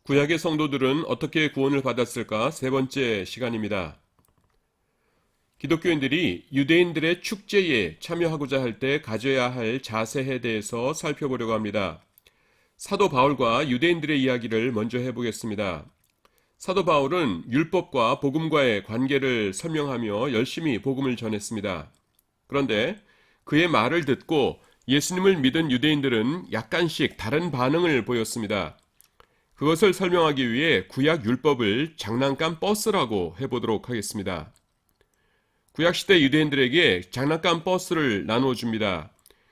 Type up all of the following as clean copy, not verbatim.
구약의 성도들은 어떻게 구원을 받았을까? 세 번째 시간입니다. 기독교인들이 유대인들의 축제에 참여하고자 할 때 가져야 할 자세에 대해서 살펴보려고 합니다. 사도 바울과 유대인들의 이야기를 먼저 해보겠습니다. 사도 바울은 율법과 복음과의 관계를 설명하며 열심히 복음을 전했습니다. 그런데 그의 말을 듣고 예수님을 믿은 유대인들은 약간씩 다른 반응을 보였습니다. 그것을 설명하기 위해 구약 율법을 장난감 버스라고 해보도록 하겠습니다. 구약시대 유대인들에게 장난감 버스를 나눠줍니다.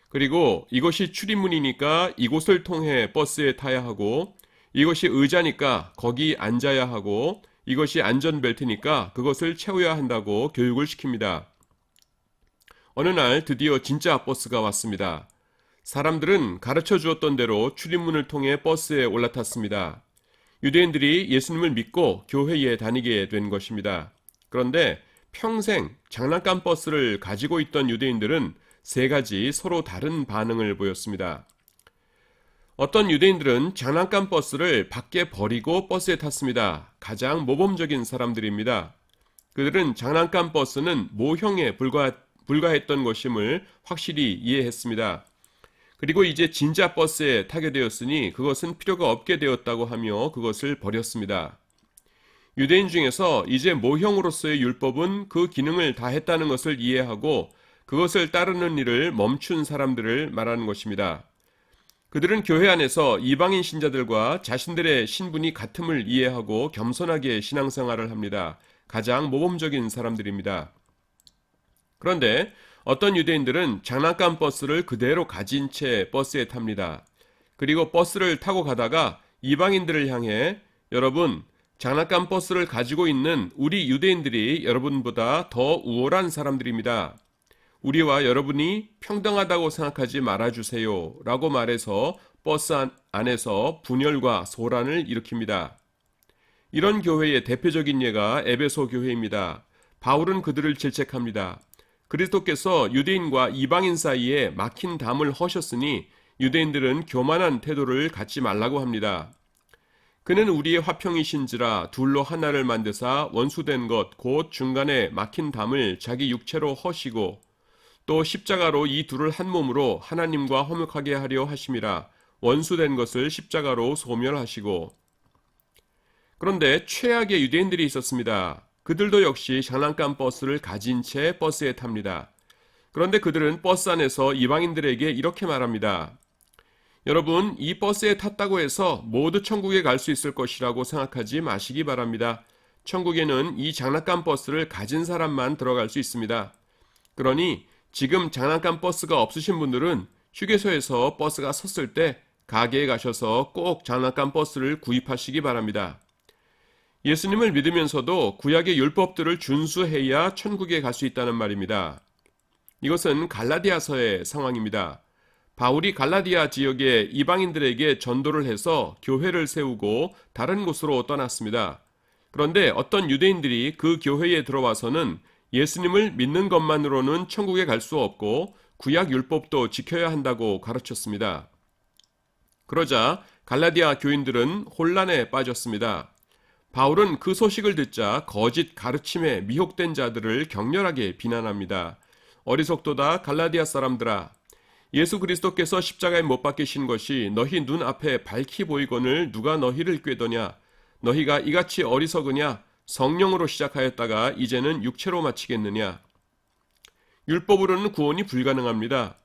그리고 이것이 출입문이니까 이곳을 통해 버스에 타야 하고, 이것이 의자니까 거기 앉아야 하고, 이것이 안전벨트니까 그것을 채워야 한다고 교육을 시킵니다. 어느 날 드디어 진짜 버스가 왔습니다. 사람들은 가르쳐 주었던 대로 출입문을 통해 버스에 올라탔습니다. 유대인들이 예수님을 믿고 교회에 다니게 된 것입니다. 그런데 평생 장난감 버스를 가지고 있던 유대인들은 세 가지 서로 다른 반응을 보였습니다. 어떤 유대인들은 장난감 버스를 밖에 버리고 버스에 탔습니다. 가장 모범적인 사람들입니다. 그들은 장난감 버스는 모형에 불과했던 것임을 확실히 이해했습니다. 그리고 이제 진짜 버스에 타게 되었으니 그것은 필요가 없게 되었다고 하며 그것을 버렸습니다. 유대인 중에서 이제 모형으로서의 율법은 그 기능을 다 했다는 것을 이해하고 그것을 따르는 일을 멈춘 사람들을 말하는 것입니다. 그들은 교회 안에서 이방인 신자들과 자신들의 신분이 같음을 이해하고 겸손하게 신앙생활을 합니다. 가장 모범적인 사람들입니다. 그런데 어떤 유대인들은 장난감 버스를 그대로 가진 채 버스에 탑니다. 그리고 버스를 타고 가다가 이방인들을 향해 여러분, 장난감 버스를 가지고 있는 우리 유대인들이 여러분보다 더 우월한 사람들입니다. 우리와 여러분이 평등하다고 생각하지 말아주세요 라고 말해서 버스 안에서 분열과 소란을 일으킵니다. 이런 교회의 대표적인 예가 에베소 교회입니다. 바울은 그들을 질책합니다. 그리스도께서 유대인과 이방인 사이에 막힌 담을 허셨으니 유대인들은 교만한 태도를 갖지 말라고 합니다. 그는 우리의 화평이신지라 둘로 하나를 만드사 원수된 것 곧 중간에 막힌 담을 자기 육체로 허시고 또 십자가로 이 둘을 한 몸으로 하나님과 화목하게 하려 하심이라 원수된 것을 십자가로 소멸하시고. 그런데 최악의 유대인들이 있었습니다. 그들도 역시 장난감 버스를 가진 채 버스에 탑니다. 그런데 그들은 버스 안에서 이방인들에게 이렇게 말합니다. 여러분, 이 버스에 탔다고 해서 모두 천국에 갈 수 있을 것이라고 생각하지 마시기 바랍니다. 천국에는 이 장난감 버스를 가진 사람만 들어갈 수 있습니다. 그러니 지금 장난감 버스가 없으신 분들은 휴게소에서 버스가 섰을 때 가게에 가셔서 꼭 장난감 버스를 구입하시기 바랍니다. 예수님을 믿으면서도 구약의 율법들을 준수해야 천국에 갈 수 있다는 말입니다. 이것은 갈라디아서의 상황입니다. 바울이 갈라디아 지역의 이방인들에게 전도를 해서 교회를 세우고 다른 곳으로 떠났습니다. 그런데 어떤 유대인들이 그 교회에 들어와서는 예수님을 믿는 것만으로는 천국에 갈 수 없고 구약 율법도 지켜야 한다고 가르쳤습니다. 그러자 갈라디아 교인들은 혼란에 빠졌습니다. 바울은 그 소식을 듣자 거짓 가르침에 미혹된 자들을 격렬하게 비난합니다. 어리석도다 갈라디아 사람들아, 예수 그리스도께서 십자가에 못 박히신 것이 너희 눈앞에 밝히 보이거늘 누가 너희를 꾀더냐? 너희가 이같이 어리석으냐? 성령으로 시작하였다가 이제는 육체로 마치겠느냐? 율법으로는 구원이 불가능합니다.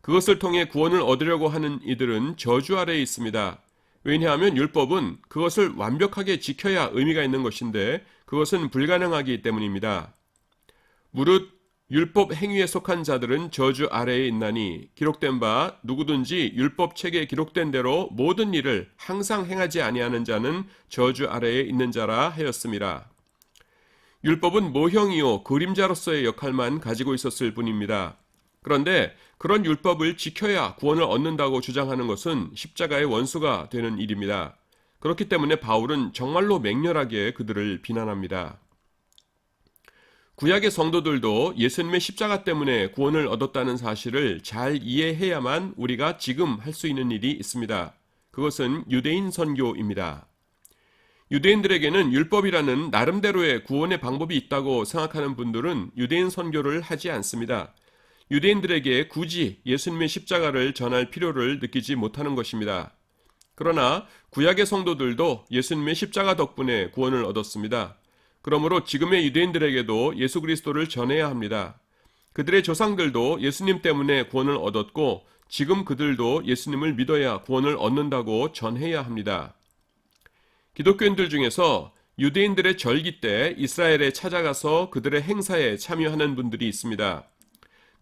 그것을 통해 구원을 얻으려고 하는 이들은 저주 아래에 있습니다. 왜냐하면 율법은 그것을 완벽하게 지켜야 의미가 있는 것인데 그것은 불가능하기 때문입니다. 무릇 율법 행위에 속한 자들은 저주 아래에 있나니 기록된 바 누구든지 율법 책에 기록된 대로 모든 일을 항상 행하지 아니하는 자는 저주 아래에 있는 자라 하였음이라. 율법은 모형이요 그림자로서의 역할만 가지고 있었을 뿐입니다. 그런데 그런 율법을 지켜야 구원을 얻는다고 주장하는 것은 십자가의 원수가 되는 일입니다. 그렇기 때문에 바울은 정말로 맹렬하게 그들을 비난합니다. 구약의 성도들도 예수님의 십자가 때문에 구원을 얻었다는 사실을 잘 이해해야만 우리가 지금 할 수 있는 일이 있습니다. 그것은 유대인 선교입니다. 유대인들에게는 율법이라는 나름대로의 구원의 방법이 있다고 생각하는 분들은 유대인 선교를 하지 않습니다. 유대인들에게 굳이 예수님의 십자가를 전할 필요를 느끼지 못하는 것입니다. 그러나 구약의 성도들도 예수님의 십자가 덕분에 구원을 얻었습니다. 그러므로 지금의 유대인들에게도 예수 그리스도를 전해야 합니다. 그들의 조상들도 예수님 때문에 구원을 얻었고 지금 그들도 예수님을 믿어야 구원을 얻는다고 전해야 합니다. 기독교인들 중에서 유대인들의 절기 때 이스라엘에 찾아가서 그들의 행사에 참여하는 분들이 있습니다.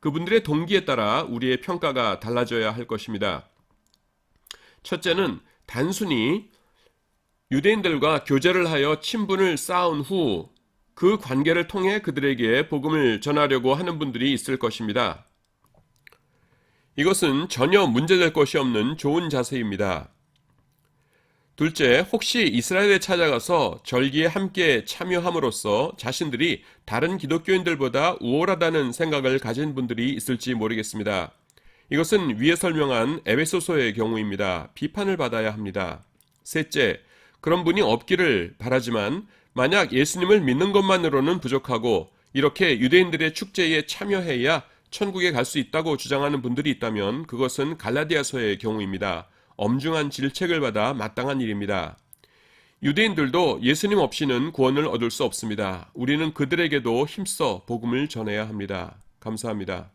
그분들의 동기에 따라 우리의 평가가 달라져야 할 것입니다. 첫째는 단순히 유대인들과 교제를 하여 친분을 쌓은 후 그 관계를 통해 그들에게 복음을 전하려고 하는 분들이 있을 것입니다. 이것은 전혀 문제될 것이 없는 좋은 자세입니다. 둘째, 혹시 이스라엘에 찾아가서 절기에 함께 참여함으로써 자신들이 다른 기독교인들보다 우월하다는 생각을 가진 분들이 있을지 모르겠습니다. 이것은 위에 설명한 에베소서의 경우입니다. 비판을 받아야 합니다. 셋째, 그런 분이 없기를 바라지만 만약 예수님을 믿는 것만으로는 부족하고 이렇게 유대인들의 축제에 참여해야 천국에 갈 수 있다고 주장하는 분들이 있다면 그것은 갈라디아서의 경우입니다. 엄중한 질책을 받아 마땅한 일입니다. 유대인들도 예수님 없이는 구원을 얻을 수 없습니다. 우리는 그들에게도 힘써 복음을 전해야 합니다. 감사합니다.